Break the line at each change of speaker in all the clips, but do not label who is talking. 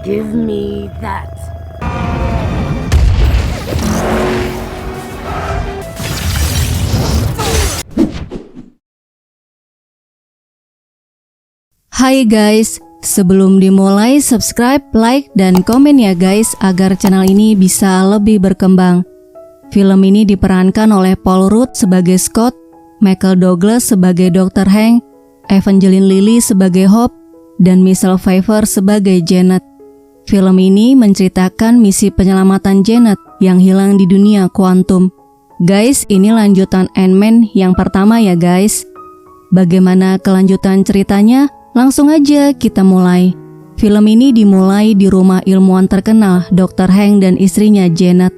Give me that.
Hai guys, sebelum dimulai subscribe, like, dan komen ya guys agar channel ini bisa lebih berkembang. Film ini diperankan oleh Paul Rudd sebagai Scott, Michael Douglas sebagai Dr. Hank, Evangeline Lilly sebagai Hope, dan Michelle Pfeiffer sebagai Janet. Film ini menceritakan misi penyelamatan Janet yang hilang di dunia kuantum. Guys, ini lanjutan Ant-Man yang pertama ya guys. Bagaimana kelanjutan ceritanya? Langsung aja kita mulai. Film ini dimulai di rumah ilmuwan terkenal Dr. Hank dan istrinya Janet.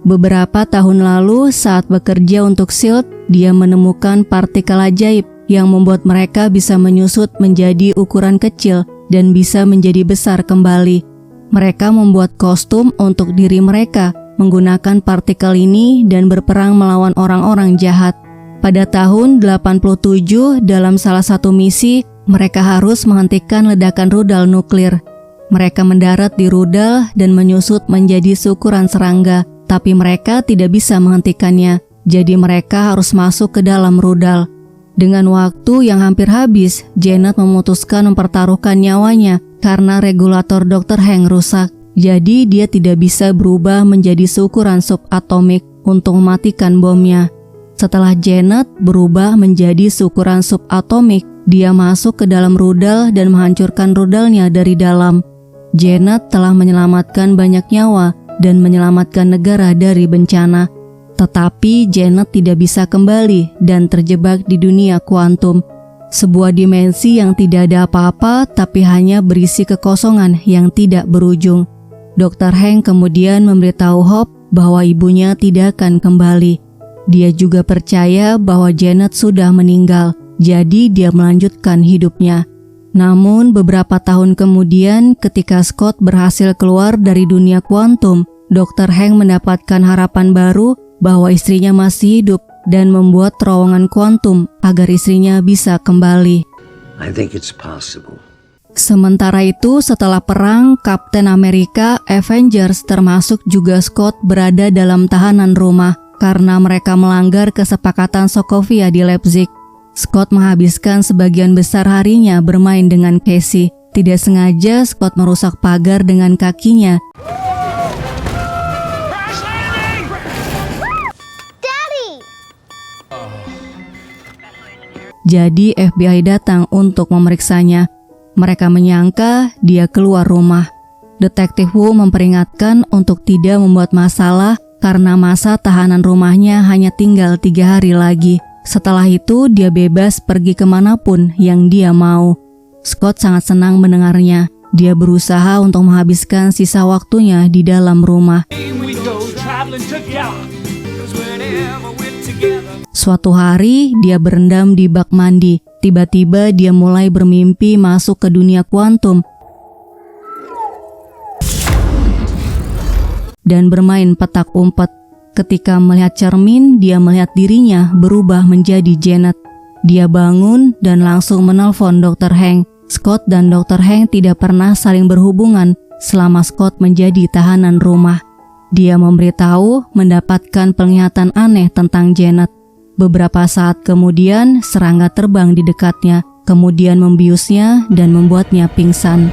Beberapa tahun lalu saat bekerja untuk SHIELD, dia menemukan partikel ajaib yang membuat mereka bisa menyusut menjadi ukuran kecil dan bisa menjadi besar kembali. Mereka membuat kostum untuk diri mereka menggunakan partikel ini dan berperang melawan orang-orang jahat. Pada tahun 87 dalam salah satu misi, mereka harus menghentikan ledakan rudal nuklir. Mereka mendarat di rudal dan menyusut menjadi seukuran serangga, tapi mereka tidak bisa menghentikannya. Jadi mereka harus masuk ke dalam rudal. Dengan waktu yang hampir habis, Janet memutuskan mempertaruhkan nyawanya karena regulator Dr. Hank rusak. Jadi dia tidak bisa berubah menjadi seukuran subatomik untuk mematikan bomnya. Setelah Janet berubah menjadi seukuran subatomik, dia masuk ke dalam rudal dan menghancurkan rudalnya dari dalam. Janet telah menyelamatkan banyak nyawa dan menyelamatkan negara dari bencana. Tetapi Janet tidak bisa kembali dan terjebak di dunia kuantum. Sebuah dimensi yang tidak ada apa-apa tapi hanya berisi kekosongan yang tidak berujung. Dr. Hank kemudian memberitahu Hope bahwa ibunya tidak akan kembali. Dia juga percaya bahwa Janet sudah meninggal. Jadi dia melanjutkan hidupnya. Namun beberapa tahun kemudian ketika Scott berhasil keluar dari dunia kuantum, Dr. Hank mendapatkan harapan baru bahwa istrinya masih hidup dan membuat terowongan kuantum agar istrinya bisa kembali.
I think it's possible.
Sementara itu setelah perang, Kapten Amerika, Avengers termasuk juga Scott berada dalam tahanan rumah karena mereka melanggar kesepakatan Sokovia di Leipzig. Scott menghabiskan sebagian besar harinya bermain dengan Casey. Tidak sengaja Scott merusak pagar dengan kakinya. Jadi FBI datang untuk memeriksanya. Mereka menyangka dia keluar rumah. Detektif Wu memperingatkan untuk tidak membuat masalah karena masa tahanan rumahnya hanya tinggal 3 hari lagi. Setelah itu dia bebas pergi kemanapun yang dia mau. Scott sangat senang mendengarnya. Dia berusaha untuk menghabiskan sisa waktunya di dalam rumah. Suatu hari dia berendam di bak mandi. Tiba-tiba dia mulai bermimpi masuk ke dunia kuantum dan bermain petak umpet. Ketika melihat cermin, dia melihat dirinya berubah menjadi Janet. Dia bangun dan langsung menelpon Dr. Hank. Scott dan Dr. Hank tidak pernah saling berhubungan selama Scott menjadi tahanan rumah. Dia memberitahu mendapatkan penglihatan aneh tentang Janet. Beberapa saat kemudian, serangga terbang di dekatnya, kemudian membiusnya dan membuatnya pingsan.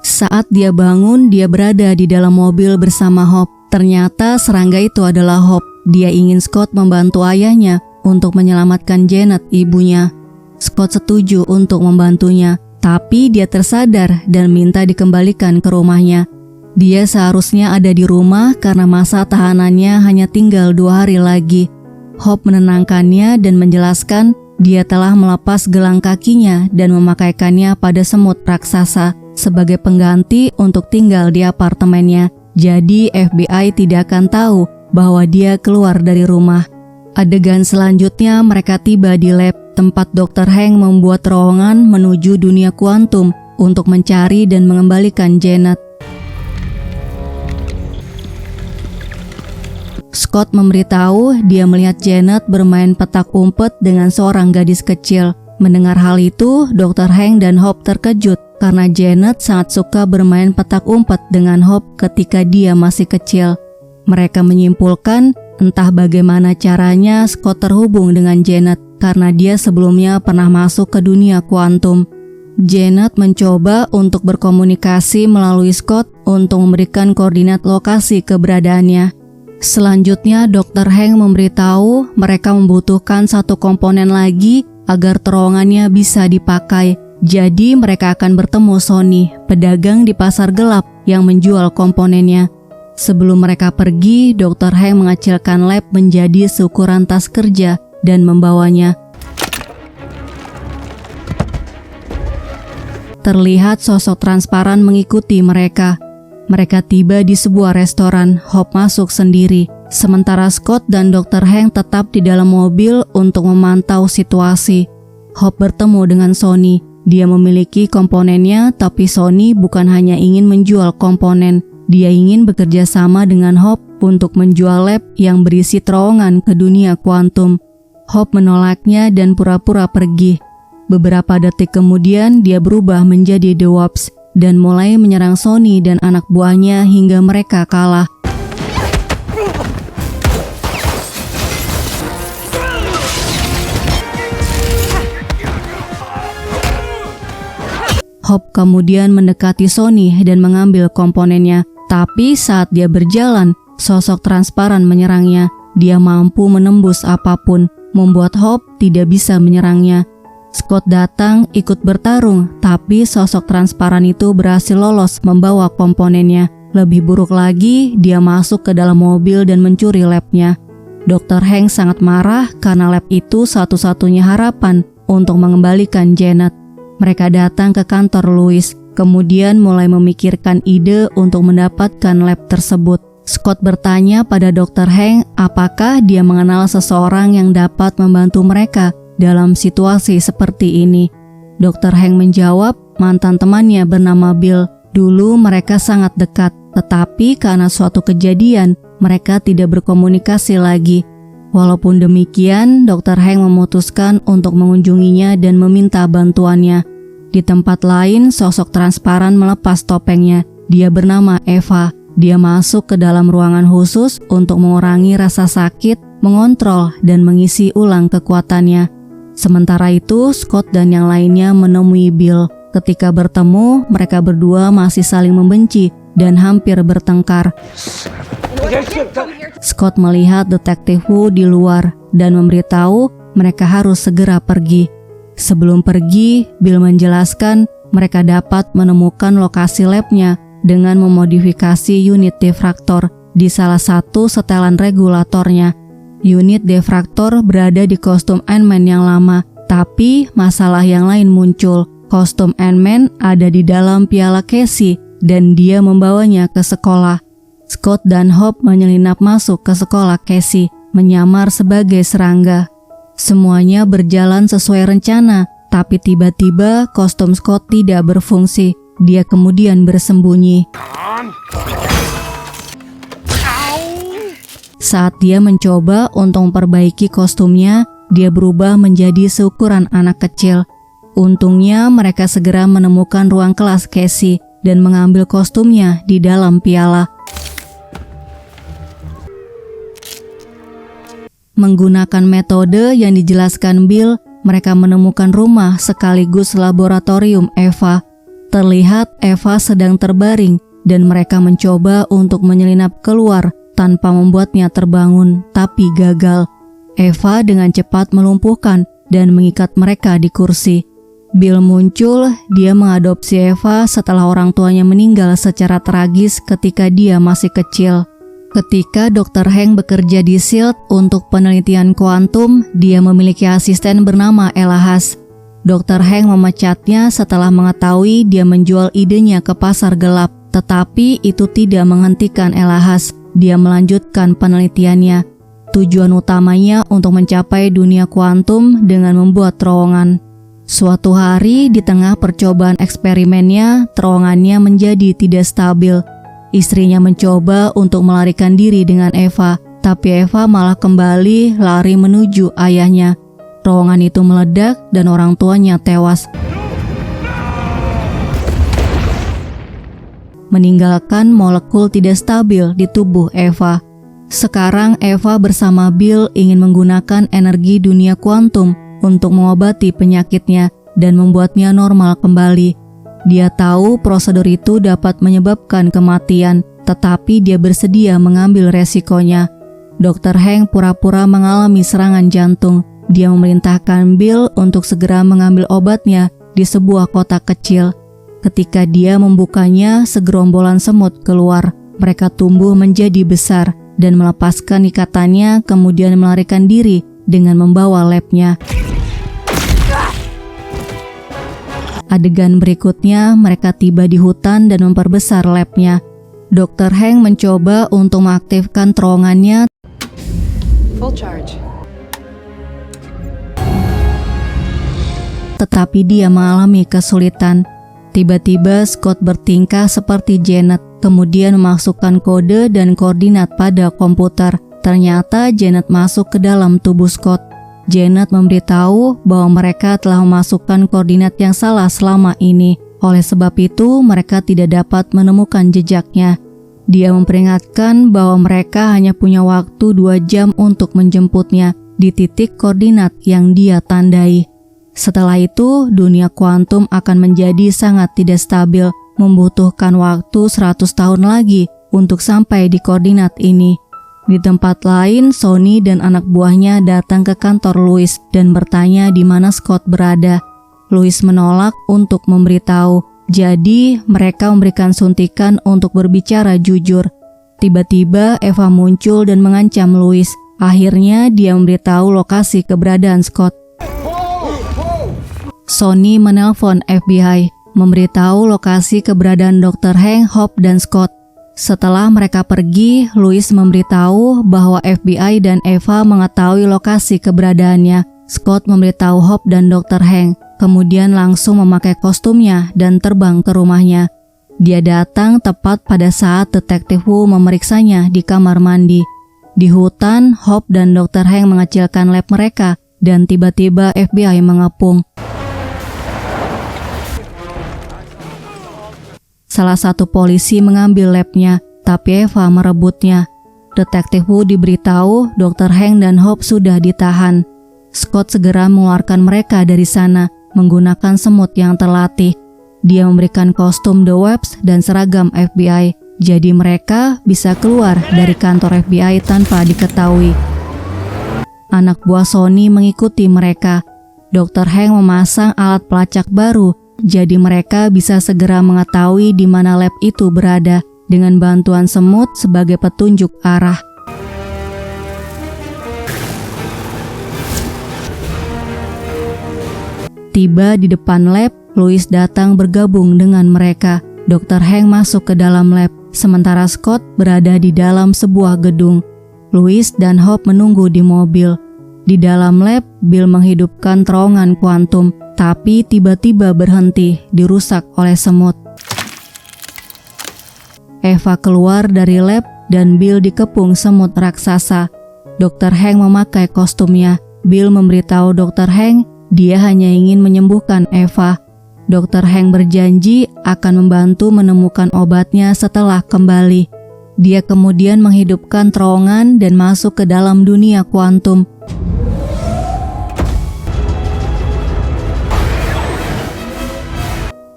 Saat dia bangun, dia berada di dalam mobil bersama Hope. Ternyata serangga itu adalah Hope. Dia ingin Scott membantu ayahnya untuk menyelamatkan Janet, ibunya. Scott setuju untuk membantunya, tapi dia tersadar dan minta dikembalikan ke rumahnya. Dia seharusnya ada di rumah karena masa tahanannya hanya tinggal 2 hari lagi. Hope menenangkannya dan menjelaskan dia telah melepas gelang kakinya dan memakaikannya pada semut raksasa sebagai pengganti untuk tinggal di apartemennya. Jadi FBI tidak akan tahu bahwa dia keluar dari rumah. Adegan selanjutnya mereka tiba di lab tempat Dr. Hank membuat terowongan menuju dunia kuantum untuk mencari dan mengembalikan Janet. Scott memberitahu dia melihat Janet bermain petak umpet dengan seorang gadis kecil. Mendengar hal itu, Dr. Hank dan Hope terkejut karena Janet sangat suka bermain petak umpet dengan Hope ketika dia masih kecil. Mereka menyimpulkan entah bagaimana caranya Scott terhubung dengan Janet karena dia sebelumnya pernah masuk ke dunia kuantum. Janet mencoba untuk berkomunikasi melalui Scott untuk memberikan koordinat lokasi keberadaannya. Selanjutnya, Dr. Hank memberitahu mereka membutuhkan satu komponen lagi agar terowongannya bisa dipakai. Jadi mereka akan bertemu Sonny, pedagang di pasar gelap yang menjual komponennya. Sebelum mereka pergi, Dr. Hank mengecilkan lab menjadi seukuran tas kerja dan membawanya. Terlihat sosok transparan mengikuti mereka. Mereka tiba di sebuah restoran. Hope masuk sendiri, sementara Scott dan Dr. Hank tetap di dalam mobil untuk memantau situasi. Hope bertemu dengan Sonny. Dia memiliki komponennya, tapi Sonny bukan hanya ingin menjual komponen. Dia ingin bekerja sama dengan Hope untuk menjual lab yang berisi terowongan ke dunia kuantum. Hope menolaknya dan pura-pura pergi. Beberapa detik kemudian dia berubah menjadi The Wasp dan mulai menyerang Sonny dan anak buahnya hingga mereka kalah. Hope kemudian mendekati Sonny dan mengambil komponennya. Tapi saat dia berjalan, sosok transparan menyerangnya. Dia mampu menembus apapun, membuat Hope tidak bisa menyerangnya. Scott datang ikut bertarung, tapi sosok transparan itu berhasil lolos membawa komponennya. Lebih buruk lagi, dia masuk ke dalam mobil dan mencuri labnya. Dr. Hank sangat marah karena lab itu satu-satunya harapan untuk mengembalikan Janet. Mereka datang ke kantor Louis, kemudian mulai memikirkan ide untuk mendapatkan lab tersebut. Scott bertanya pada Dr. Hank apakah dia mengenal seseorang yang dapat membantu mereka dalam situasi seperti ini. Dr. Hank menjawab mantan temannya bernama Bill. Dulu mereka sangat dekat, tetapi karena suatu kejadian mereka tidak berkomunikasi lagi. Walaupun demikian, Dr. Hank memutuskan untuk mengunjunginya dan meminta bantuannya. Di tempat lain, sosok transparan melepas topengnya. Dia bernama Eva. Dia masuk ke dalam ruangan khusus untuk mengurangi rasa sakit, mengontrol, dan mengisi ulang kekuatannya. Sementara itu, Scott dan yang lainnya menemui Bill. Ketika bertemu, mereka berdua masih saling membenci dan hampir bertengkar. Scott melihat detektif Wu di luar dan memberitahu mereka harus segera pergi. Sebelum pergi, Bill menjelaskan mereka dapat menemukan lokasi labnya dengan memodifikasi unit defraktor di salah satu setelan regulatornya. Unit defraktor berada di kostum Ant-Man yang lama, tapi masalah yang lain muncul. Kostum Ant-Man ada di dalam piala Casey dan dia membawanya ke sekolah. Scott dan Hope menyelinap masuk ke sekolah Casey, menyamar sebagai serangga. Semuanya berjalan sesuai rencana, tapi tiba-tiba kostum Scott tidak berfungsi. Dia kemudian bersembunyi. Saat dia mencoba untuk memperbaiki kostumnya, dia berubah menjadi seukuran anak kecil. Untungnya mereka segera menemukan ruang kelas Casey dan mengambil kostumnya di dalam piala. Menggunakan metode yang dijelaskan Bill, mereka menemukan rumah sekaligus laboratorium Eva. Terlihat Eva sedang terbaring dan mereka mencoba untuk menyelinap keluar tanpa membuatnya terbangun, tapi gagal. Eva dengan cepat melumpuhkan dan mengikat mereka di kursi. Bill muncul, dia mengadopsi Eva setelah orang tuanya meninggal secara tragis ketika dia masih kecil. Ketika Dr. Hank bekerja di SHIELD untuk penelitian kuantum, dia memiliki asisten bernama Elahas. Dr. Hank memecatnya setelah mengetahui dia menjual idenya ke pasar gelap, tetapi itu tidak menghentikan Elahas. Dia melanjutkan penelitiannya. Tujuan utamanya untuk mencapai dunia kuantum dengan membuat terowongan. Suatu hari di tengah percobaan eksperimennya, terowongannya menjadi tidak stabil. Istrinya mencoba untuk melarikan diri dengan Eva, tapi Eva malah kembali lari menuju ayahnya. Terowongan itu meledak dan orang tuanya tewas. meninggalkan molekul tidak stabil di tubuh Eva. Sekarang Eva bersama Bill ingin menggunakan energi dunia kuantum untuk mengobati penyakitnya dan membuatnya normal kembali. Dia tahu prosedur itu dapat menyebabkan kematian, tetapi dia bersedia mengambil resikonya. Dr. Hank pura-pura mengalami serangan jantung. Dia memerintahkan Bill untuk segera mengambil obatnya di sebuah kotak kecil. Ketika dia membukanya, segerombolan semut keluar. Mereka tumbuh menjadi besar dan melepaskan ikatannya, kemudian melarikan diri dengan membawa labnya. Adegan berikutnya, mereka tiba di hutan dan memperbesar labnya. Dr. Hank mencoba untuk mengaktifkan terowongannya.
Full charge.
Tetapi dia mengalami kesulitan. Tiba-tiba Scott bertingkah seperti Janet, kemudian memasukkan kode dan koordinat pada komputer. Ternyata Janet masuk ke dalam tubuh Scott. Janet memberitahu bahwa mereka telah memasukkan koordinat yang salah selama ini. Oleh sebab itu, mereka tidak dapat menemukan jejaknya. Dia memperingatkan bahwa mereka hanya punya waktu 2 jam untuk menjemputnya di titik koordinat yang dia tandai. Setelah itu, dunia kuantum akan menjadi sangat tidak stabil, membutuhkan waktu 100 tahun lagi untuk sampai di koordinat ini. Di tempat lain, Sonny dan anak buahnya datang ke kantor Louis dan bertanya di mana Scott berada. Louis menolak untuk memberitahu, jadi mereka memberikan suntikan untuk berbicara jujur. Tiba-tiba Eva muncul dan mengancam Louis. Akhirnya dia memberitahu lokasi keberadaan Scott. Sonny menelpon FBI, memberitahu lokasi keberadaan Dr. Hank, Hope, dan Scott. Setelah mereka pergi, Louis memberitahu bahwa FBI dan Eva mengetahui lokasi keberadaannya. Scott memberitahu Hope dan Dr. Hank, kemudian langsung memakai kostumnya dan terbang ke rumahnya. Dia datang tepat pada saat detektif Wu memeriksanya di kamar mandi. Di hutan, Hope dan Dr. Hank mengecilkan lab mereka dan tiba-tiba FBI mengepung. Salah satu polisi mengambil labnya, tapi Eva merebutnya. Detektif Wu diberitahu Dr. Hank dan Hope sudah ditahan. Scott segera mengeluarkan mereka dari sana menggunakan semut yang terlatih. Dia memberikan kostum The Webs dan seragam FBI, jadi mereka bisa keluar dari kantor FBI tanpa diketahui. Anak buah Sonny mengikuti mereka. Dr. Hank memasang alat pelacak baru, jadi mereka bisa segera mengetahui di mana lab itu berada dengan bantuan semut sebagai petunjuk arah. Tiba di depan lab, Louis datang bergabung dengan mereka. Dr. Hank masuk ke dalam lab, sementara Scott berada di dalam sebuah gedung. Louis dan Hope menunggu di mobil. Di dalam lab, Bill menghidupkan terowongan kuantum, tapi tiba-tiba berhenti, dirusak oleh semut. Eva keluar dari lab dan Bill dikepung semut raksasa. Dr. Hank memakai kostumnya. Bill memberitahu Dr. Hank dia hanya ingin menyembuhkan Eva. Dr. Hank berjanji akan membantu menemukan obatnya setelah kembali. Dia kemudian menghidupkan terowongan dan masuk ke dalam dunia kuantum.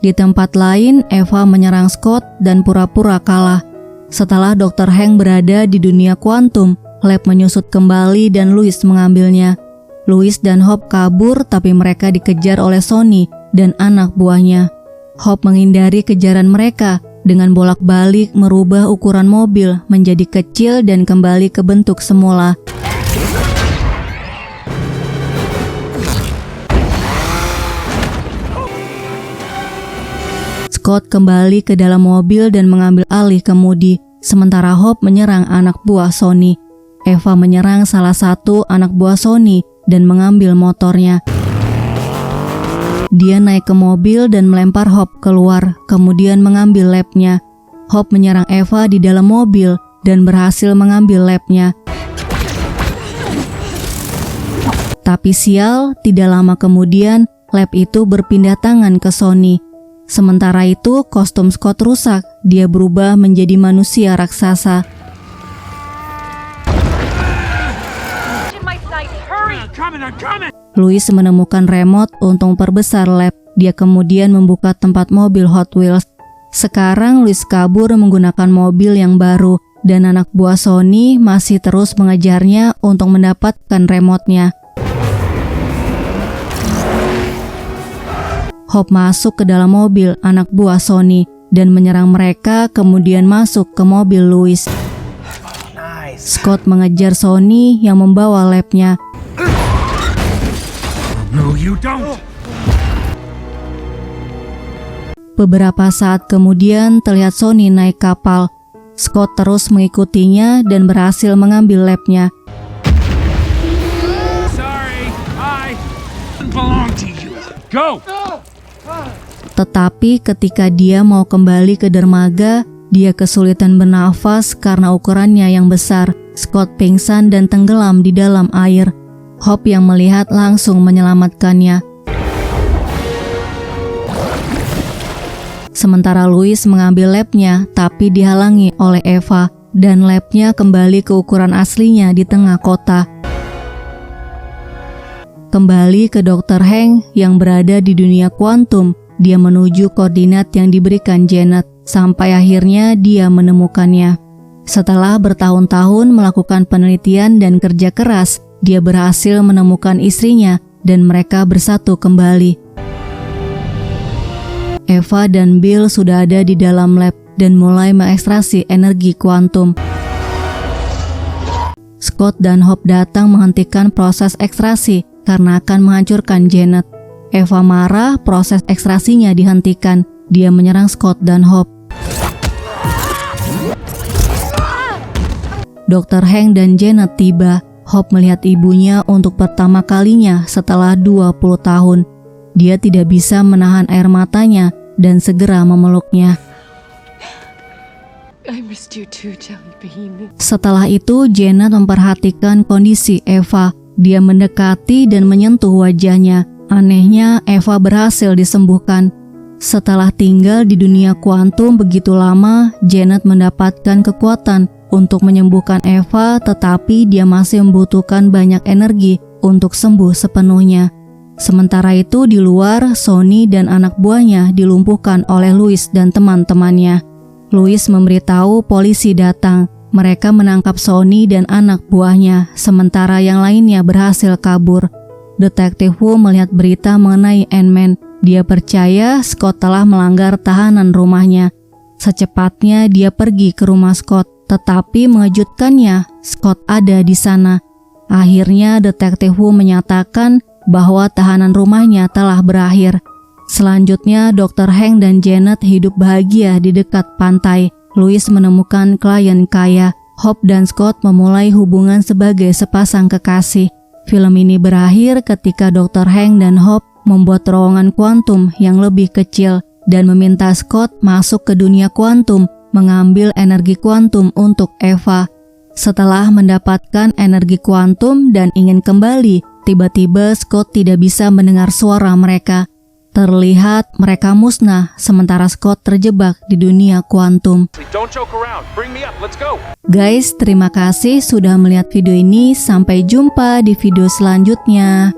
Di tempat lain, Eva menyerang Scott dan pura-pura kalah. Setelah Dr. Hank berada di dunia kuantum, lab menyusut kembali dan Louis mengambilnya. Louis dan Hope kabur, tapi mereka dikejar oleh Sonny dan anak buahnya. Hope menghindari kejaran mereka dengan bolak-balik merubah ukuran mobil menjadi kecil dan kembali ke bentuk semula. Scott kembali ke dalam mobil dan mengambil alih kemudi, sementara Hope menyerang anak buah Sonny. Eva menyerang salah satu anak buah Sonny dan mengambil motornya. Dia naik ke mobil dan melempar Hope keluar, kemudian mengambil labnya. Hope menyerang Eva di dalam mobil dan berhasil mengambil labnya. Tapi sial, tidak lama kemudian lab itu berpindah tangan ke Sonny. Sementara itu, kostum Scott rusak. Dia berubah menjadi manusia raksasa. Louis menemukan remote untuk memperbesar lab. Dia kemudian membuka tempat mobil Hot Wheels. Sekarang Louis kabur menggunakan mobil yang baru dan anak buah Sony masih terus mengejarnya untuk mendapatkan remote-nya. Hope masuk ke dalam mobil anak buah Sony dan menyerang mereka, kemudian masuk ke mobil Louis. Scott mengejar Sony yang membawa labnya.
No, you don't.
Beberapa saat kemudian terlihat Sony naik kapal. Scott terus mengikutinya dan berhasil mengambil labnya.
Sorry, I belong to you. Go.
Tetapi ketika dia mau kembali ke dermaga, dia kesulitan bernafas karena ukurannya yang besar. Scott pingsan dan tenggelam di dalam air. Hope yang melihat langsung menyelamatkannya. Sementara Louis mengambil labnya, tapi dihalangi oleh Eva, dan labnya kembali ke ukuran aslinya di tengah kota. Kembali ke Dr. Hank yang berada di dunia kuantum, dia menuju koordinat yang diberikan Janet, sampai akhirnya dia menemukannya. Setelah bertahun-tahun melakukan penelitian dan kerja keras, dia berhasil menemukan istrinya dan mereka bersatu kembali. Eva dan Bill sudah ada di dalam lab dan mulai mengekstraksi energi kuantum. Scott dan Hope datang menghentikan proses ekstraksi karena akan menghancurkan Janet. Eva marah, proses ekstraksinya dihentikan. Dia menyerang Scott dan Hope. Dr. Hank dan Janet tiba. Hope melihat ibunya untuk pertama kalinya setelah 20 tahun. Dia tidak bisa menahan air matanya dan segera memeluknya.
I missed you too, Jelly Bean.
Setelah itu, Janet memperhatikan kondisi Eva. Dia mendekati dan menyentuh wajahnya. Anehnya, Eva berhasil disembuhkan. Setelah tinggal di dunia kuantum begitu lama, Janet mendapatkan kekuatan untuk menyembuhkan Eva, tetapi dia masih membutuhkan banyak energi untuk sembuh sepenuhnya. Sementara itu di luar, Sony dan anak buahnya dilumpuhkan oleh Louis dan teman-temannya. Louis memberitahu polisi datang. Mereka menangkap Sony dan anak buahnya, sementara yang lainnya berhasil kabur. Detektif Wu melihat berita mengenai Ant-Man. Dia percaya Scott telah melanggar tahanan rumahnya. Secepatnya dia pergi ke rumah Scott, tetapi mengejutkannya, Scott ada di sana. Akhirnya Detektif Wu menyatakan bahwa tahanan rumahnya telah berakhir. Selanjutnya, Dr. Hank dan Janet hidup bahagia di dekat pantai. Louis menemukan klien kaya. Hope dan Scott memulai hubungan sebagai sepasang kekasih. Film ini berakhir ketika Dr. Hank dan Hope membuat terowongan kuantum yang lebih kecil dan meminta Scott masuk ke dunia kuantum mengambil energi kuantum untuk Eva. Setelah mendapatkan energi kuantum dan ingin kembali, tiba-tiba Scott tidak bisa mendengar suara mereka. Terlihat mereka musnah, sementara Scott terjebak di dunia kuantum. Guys, terima kasih sudah melihat video ini. Sampai jumpa di video selanjutnya.